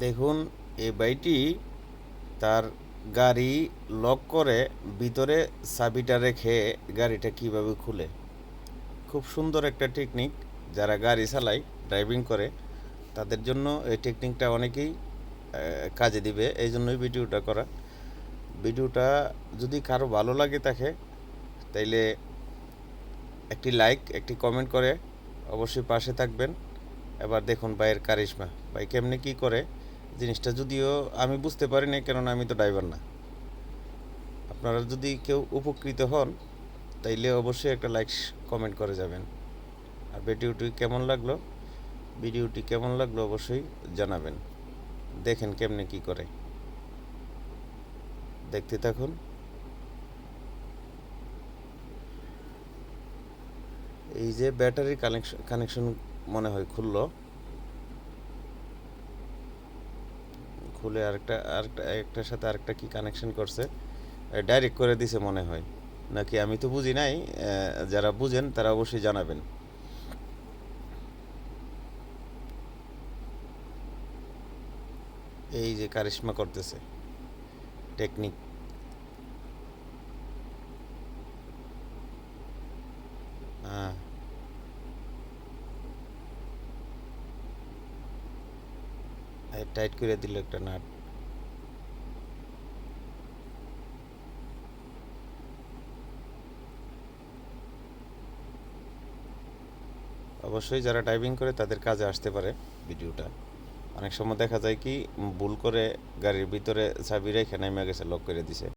দেখুন, এই ভাইটি তার গাড়ি লক করে ভিতরে চাবিটা রেখে গাড়িটা কিভাবে খুলে। খুব সুন্দর একটা টেকনিক। যারা গাড়ি চালায়, ড্রাইভিং করে, তাদের জন্য এই টেকনিকটা অনেকেই কাজে দিবে। এই জন্যই ভিডিওটা করা। ভিডিওটা যদি কারো ভালো লাগে থাকে, তাইলে একটি লাইক, একটি কমেন্ট করে অবশ্যই পাশে থাকবেন। এবার দেখুন ভাইয়ের কারিশমা, ভাই কেমনে কী করে জিনিসটা। যদিও আমি বুঝতে পারি না, কেননা আমি তো ড্রাইভার না। আপনারা যদি কেউ উপকৃত হন, তাইলে অবশ্যই একটা লাইক কমেন্ট করে যাবেন। আর ভিডিওটি কেমন লাগলো অবশ্যই জানাবেন। দেখেন কেমনে কি করে, দেখতে থাকুন। এই যে ব্যাটারি কানেকশন মনে হয় খুলে একটার সাথে আরেকটা কি কানেকশন করছে, ডাইরেক্ট করে দিছে মনে হয়, নাকি আমি তো বুঝি নাই। যারা বুঝেন তারা অবশ্যই জানাবেন। এই যে কারিশমা করতেছে টেকনিক। টাইট করে দিল একটা নাট। অবশ্যই যারা ড্রাইভিং করে তাদের কাজে আসতে পারে ভিডিওটা। অনেক সময় দেখা যায় কি, ভুল করে গাড়ির ভিতরে চাবি রেখে নেমে গেছে, লক করে দিছে।